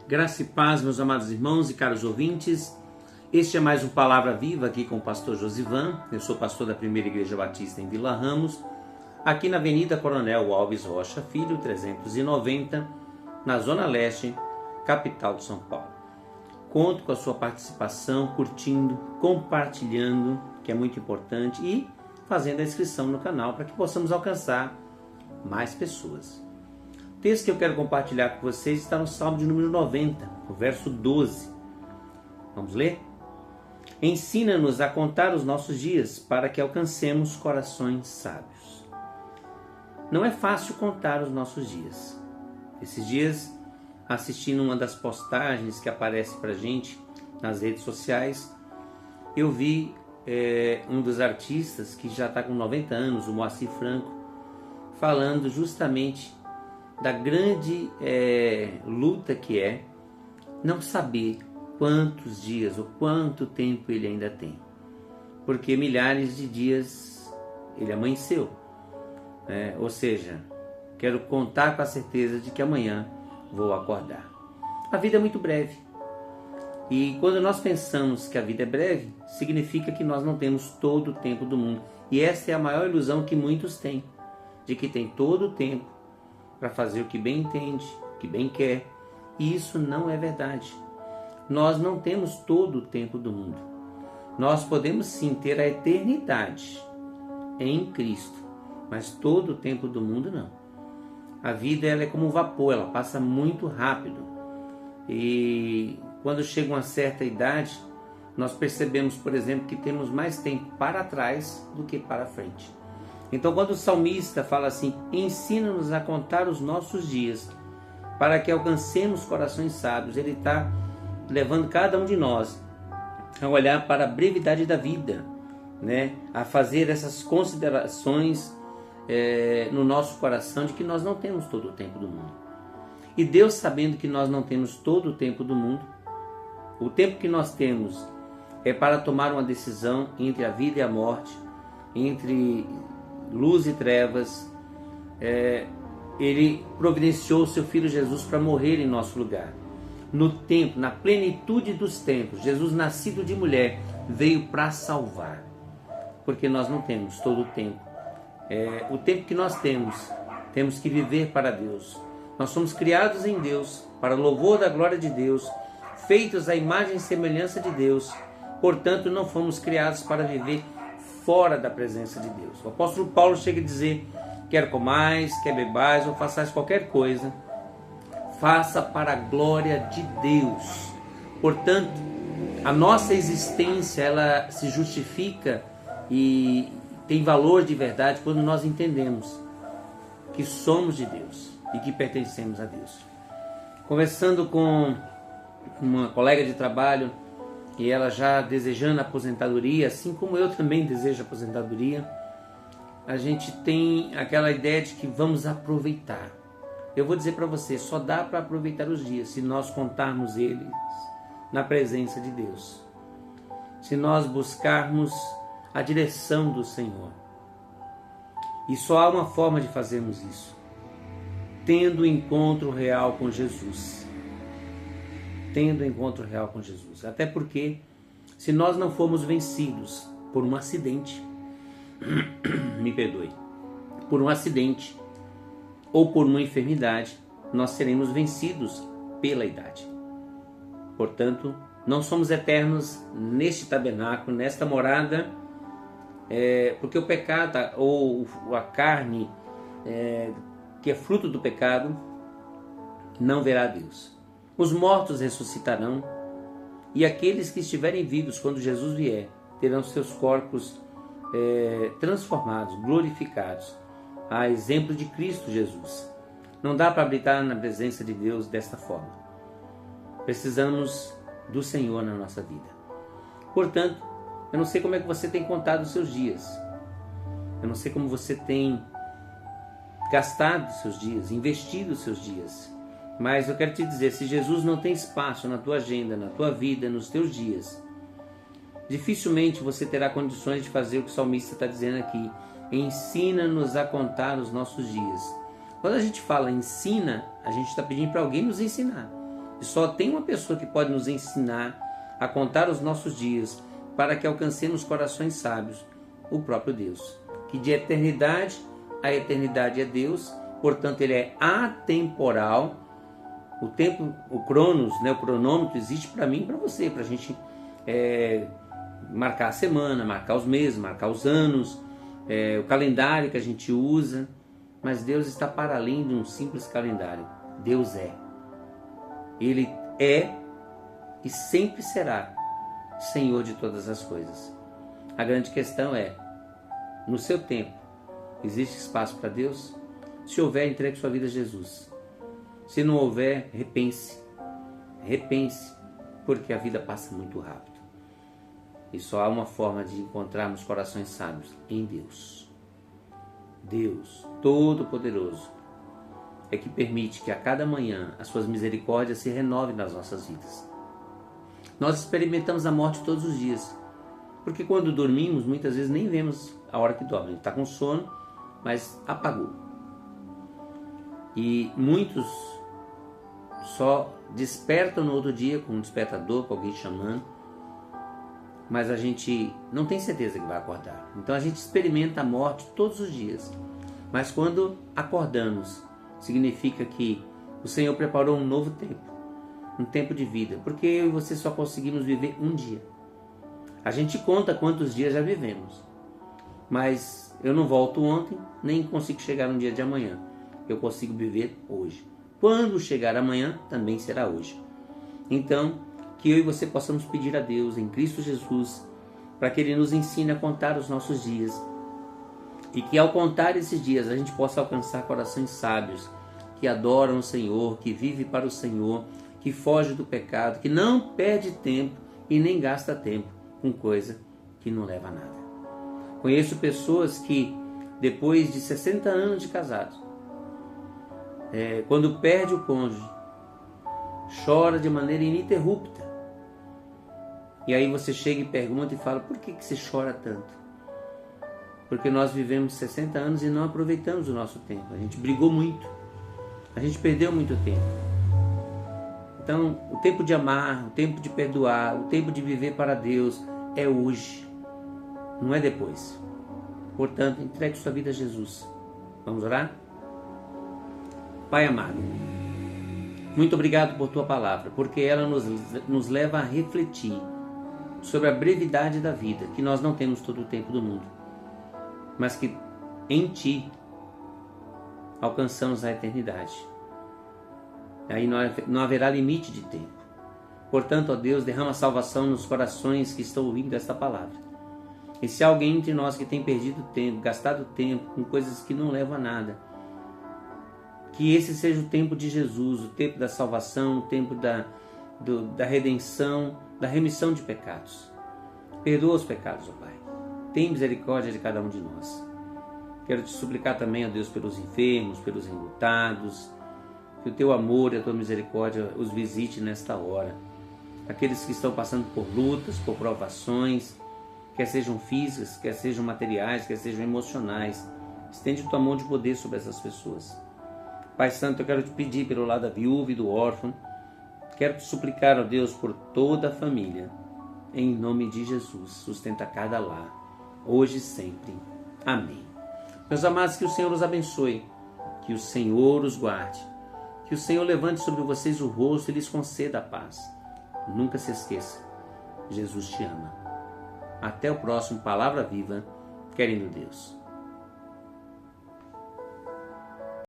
Graça e paz, meus amados irmãos e caros ouvintes. Este é mais um Palavra Viva aqui com o pastor Josivan. Eu sou pastor da Primeira Igreja Batista em Vila Ramos, aqui na Avenida Coronel Alves Rocha Filho, 390, na Zona Leste, capital de São Paulo. Conto com a sua participação, curtindo, compartilhando, que é muito importante, e fazendo a inscrição no canal para que possamos alcançar mais pessoas. O texto que eu quero compartilhar com vocês está no Salmo de número 90, o verso 12. Vamos ler? Ensina-nos a contar os nossos dias para que alcancemos corações sábios. Não é fácil contar os nossos dias. Esses dias, assistindo uma das postagens que aparece para a gente nas redes sociais, eu vi um dos artistas que já está com 90 anos, o Moacir Franco, falando justamente da grande luta que é não saber quantos dias ou quanto tempo ele ainda tem. Porque milhares de dias ele amanheceu. Ou seja, quero contar com a certeza de que amanhã vou acordar. A vida é muito breve. E quando nós pensamos que a vida é breve, significa que nós não temos todo o tempo do mundo. E essa é a maior ilusão que muitos têm, de que tem todo o tempo para fazer o que bem entende, o que bem quer. E isso não é verdade. Nós não temos todo o tempo do mundo. Nós podemos sim ter a eternidade em Cristo, mas todo o tempo do mundo não. A vida ela é como um vapor, ela passa muito rápido. E quando chega uma certa idade, nós percebemos, por exemplo, que temos mais tempo para trás do que para frente. Então, quando o salmista fala assim, ensina-nos a contar os nossos dias, para que alcancemos corações sábios, ele está levando cada um de nós a olhar para a brevidade da vida, a fazer essas considerações no nosso coração de que nós não temos todo o tempo do mundo. E Deus, sabendo que nós não temos todo o tempo do mundo, o tempo que nós temos é para tomar uma decisão entre a vida e a morte, entre luz e trevas. Ele providenciou o seu Filho Jesus para morrer em nosso lugar. No tempo, na plenitude dos tempos, Jesus, nascido de mulher, veio para salvar. Porque nós não temos todo o tempo. O tempo que nós temos que viver para Deus. Nós somos criados em Deus, para louvor da glória de Deus, feitos à imagem e semelhança de Deus. Portanto, não fomos criados para viver fora da presença de Deus. O apóstolo Paulo chega a dizer, quer comais, quer bebais ou façais qualquer coisa, faça para a glória de Deus. Portanto, a nossa existência ela se justifica e tem valor de verdade quando nós entendemos que somos de Deus e que pertencemos a Deus. Conversando com uma colega de trabalho, e ela já desejando aposentadoria, assim como eu também desejo aposentadoria, a gente tem aquela ideia de que vamos aproveitar. Eu vou dizer para você, só dá para aproveitar os dias se nós contarmos eles na presença de Deus. Se nós buscarmos a direção do Senhor. E só há uma forma de fazermos isso. Tendo encontro real com Jesus. Tendo encontro real com Jesus. Até porque, se nós não formos vencidos por um acidente, me perdoe, por um acidente ou por uma enfermidade, nós seremos vencidos pela idade. Portanto, não somos eternos neste tabernáculo, nesta morada, porque o pecado ou a carne que é fruto do pecado não verá Deus. Os mortos ressuscitarão e aqueles que estiverem vivos quando Jesus vier terão seus corpos transformados, glorificados, a exemplo de Cristo Jesus. Não dá para habitar na presença de Deus desta forma. Precisamos do Senhor na nossa vida. Portanto, eu não sei como é que você tem contado os seus dias. Eu não sei como você tem gastado os seus dias, investido os seus dias. Mas eu quero te dizer, se Jesus não tem espaço na tua agenda, na tua vida, nos teus dias, dificilmente você terá condições de fazer o que o salmista está dizendo aqui. Ensina-nos a contar os nossos dias. Quando a gente fala ensina, a gente está pedindo para alguém nos ensinar. E só tem uma pessoa que pode nos ensinar a contar os nossos dias para que alcancemos corações sábios, o próprio Deus. Que de eternidade a eternidade é Deus, portanto ele é atemporal. O tempo, o cronos, o cronômetro existe para mim e para você, para a gente marcar a semana, marcar os meses, marcar os anos, o calendário que a gente usa. Mas Deus está para além de um simples calendário. Deus é. Ele é e sempre será Senhor de todas as coisas. A grande questão é, no seu tempo, existe espaço para Deus? Se houver, entregue sua vida a Jesus. Se não houver, repense. Repense, porque a vida passa muito rápido. E só há uma forma de encontrarmos corações sábios, em Deus. Deus Todo-Poderoso é que permite que a cada manhã as suas misericórdias se renovem nas nossas vidas. Nós experimentamos a morte todos os dias, porque quando dormimos, muitas vezes nem vemos a hora que dorme. A gente está com sono, mas apagou. E muitos só despertam no outro dia com um despertador, com alguém chamando, mas a gente não tem certeza que vai acordar. Então a gente experimenta a morte todos os dias. Mas quando acordamos, significa que o Senhor preparou um novo tempo, um tempo de vida, porque eu e você só conseguimos viver um dia. A gente conta quantos dias já vivemos, mas eu não volto ontem, nem consigo chegar no dia de amanhã. Eu consigo viver hoje. Quando chegar amanhã, também será hoje. Então, que eu e você possamos pedir a Deus, em Cristo Jesus, para que Ele nos ensine a contar os nossos dias. E que ao contar esses dias, a gente possa alcançar corações sábios, que adoram o Senhor, que vivem para o Senhor, que foge do pecado, que não perde tempo e nem gasta tempo com coisa que não leva a nada. Conheço pessoas que, depois de 60 anos de casados, quando perde o cônjuge, chora de maneira ininterrupta. E aí você chega e pergunta e fala, por que você chora tanto? Porque nós vivemos 60 anos e não aproveitamos o nosso tempo. A gente brigou muito. A gente perdeu muito tempo. Então, o tempo de amar, o tempo de perdoar, o tempo de viver para Deus é hoje. Não é depois. Portanto, entregue sua vida a Jesus. Vamos orar? Pai amado, muito obrigado por Tua palavra, porque ela nos leva a refletir sobre a brevidade da vida, que nós não temos todo o tempo do mundo, mas que em Ti alcançamos a eternidade. Aí não haverá limite de tempo. Portanto, ó Deus, derrama salvação nos corações que estão ouvindo esta palavra. E se há alguém entre nós que tem perdido tempo, gastado tempo com coisas que não levam a nada, que esse seja o tempo de Jesus, o tempo da salvação, o tempo da redenção, da remissão de pecados. Perdoa os pecados, ó Pai. Tem misericórdia de cada um de nós. Quero te suplicar também, ó Deus, pelos enfermos, pelos enlutados, que o Teu amor e a Tua misericórdia os visite nesta hora. Aqueles que estão passando por lutas, por provações, quer sejam físicas, quer sejam materiais, quer sejam emocionais. Estende Tua mão de poder sobre essas pessoas. Pai Santo, eu quero te pedir pelo lado da viúva e do órfão. Quero te suplicar, ó Deus, por toda a família. Em nome de Jesus, sustenta cada lar, hoje e sempre. Amém. Meus amados, que o Senhor os abençoe, que o Senhor os guarde, que o Senhor levante sobre vocês o rosto e lhes conceda a paz. Nunca se esqueça, Jesus te ama. Até o próximo Palavra Viva, querendo Deus.